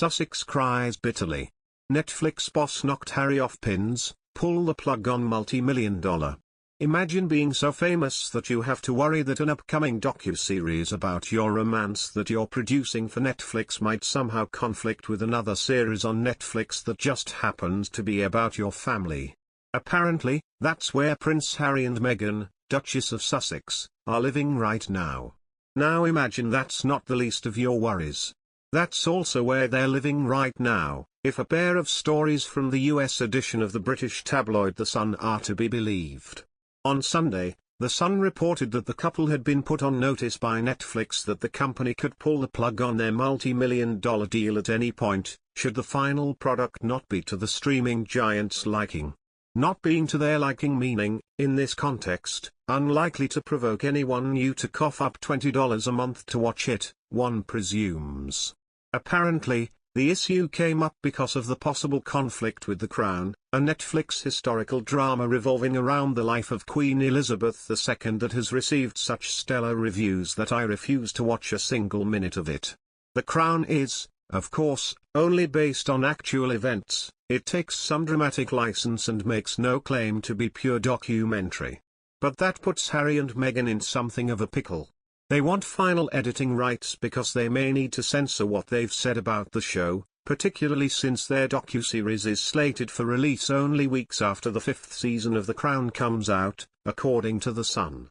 Sussex cries bitterly. Netflix boss knocked Harry off pins, pull the plug on multi-million-dollar. Imagine being so famous that you have to worry that an upcoming docuseries about your romance that you're producing for Netflix might somehow conflict with another series on Netflix that just happens to be about your family. Apparently, that's where Prince Harry and Meghan, Duchess of Sussex, are living right now. Now imagine that's not the least of your worries. That's also where they're living right now, if a pair of stories from the US edition of the British tabloid The Sun are to be believed. On Sunday, The Sun reported that the couple had been put on notice by Netflix that the company could pull the plug on their multi-million-dollar deal at any point, should the final product not be to the streaming giant's liking. Not being to their liking meaning, in this context, unlikely to provoke anyone new to cough up $20 a month to watch it, one presumes. Apparently, the issue came up because of the possible conflict with The Crown, a Netflix historical drama revolving around the life of Queen Elizabeth II that has received such stellar reviews that I refuse to watch a single minute of it. The Crown is, of course, only based on actual events. It takes some dramatic license and makes no claim to be pure documentary. But that puts Harry and Meghan in something of a pickle. They want final editing rights because they may need to censor what they've said about the show, particularly since their docuseries is slated for release only weeks after the fifth season of The Crown comes out, according to The Sun.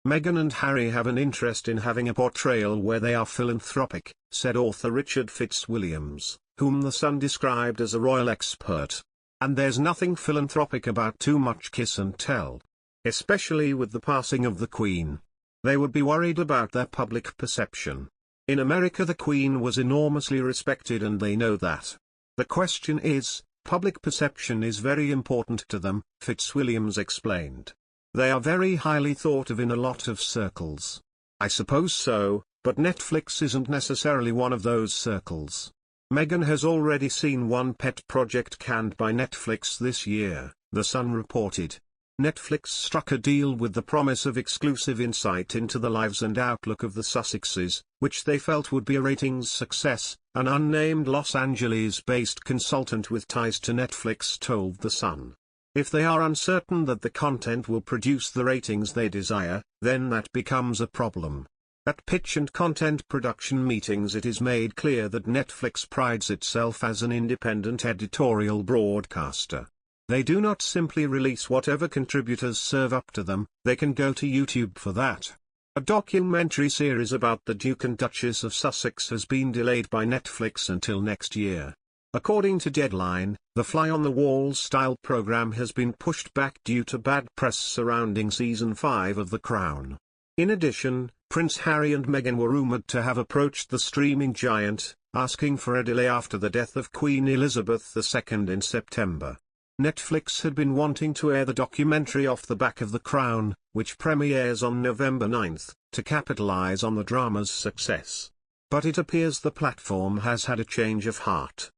Meghan and Harry have an interest in having a portrayal where they are philanthropic, said author Richard Fitzwilliams, whom The Sun described as a royal expert. And there's nothing philanthropic about too much kiss and tell. Especially with the passing of the Queen. They would be worried about their public perception. In America the Queen was enormously respected and they know that. The question is, public perception is very important to them, Fitzwilliams explained. They are very highly thought of in a lot of circles. I suppose so, but Netflix isn't necessarily one of those circles. Meghan has already seen one pet project canned by Netflix this year, The Sun reported. Netflix struck a deal with the promise of exclusive insight into the lives and outlook of the Sussexes, which they felt would be a ratings success, an unnamed Los Angeles-based consultant with ties to Netflix told The Sun. If they are uncertain that the content will produce the ratings they desire, then that becomes a problem. At pitch and content production meetings it is made clear that Netflix prides itself as an independent editorial broadcaster. They do not simply release whatever contributors serve up to them, they can go to YouTube for that. A documentary series about the Duke and Duchess of Sussex has been delayed by Netflix until next year. According to Deadline, the fly-on-the-wall style program has been pushed back due to bad press surrounding Season 5 of The Crown. In addition, Prince Harry and Meghan were rumoured to have approached the streaming giant, asking for a delay after the death of Queen Elizabeth II in September. Netflix had been wanting to air the documentary off the back of The Crown, which premieres on November 9, to capitalize on the drama's success. But it appears the platform has had a change of heart.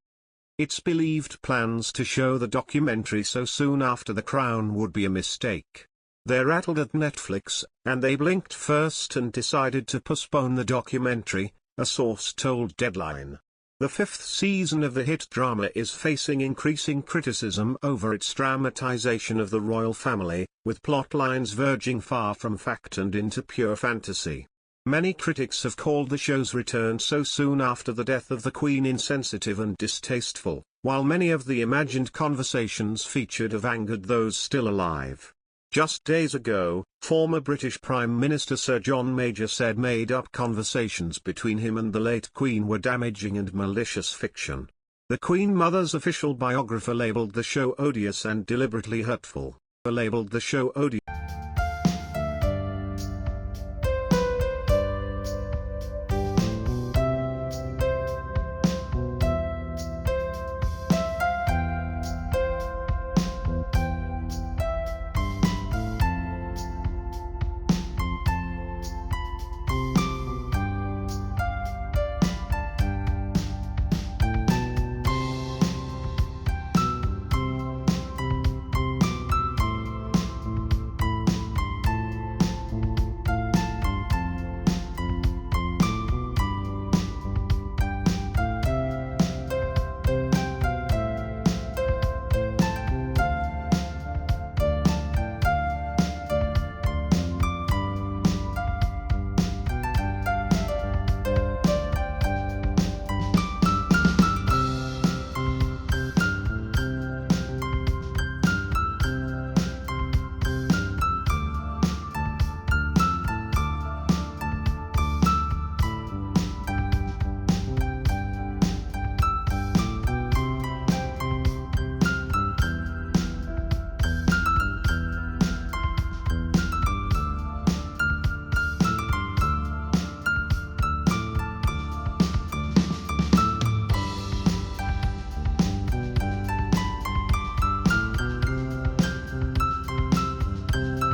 It's believed plans to show the documentary so soon after The Crown would be a mistake. They're rattled at Netflix, and they blinked first and decided to postpone the documentary, a source told Deadline. The fifth season of the hit drama is facing increasing criticism over its dramatization of the royal family, with plotlines verging far from fact and into pure fantasy. Many critics have called the show's return so soon after the death of the Queen insensitive and distasteful, while many of the imagined conversations featured have angered those still alive. Just days ago, former British Prime Minister Sir John Major said made-up conversations between him and the late Queen were damaging and malicious fiction. The Queen Mother's official biographer labelled the show odious and deliberately hurtful. Labelled the show odious.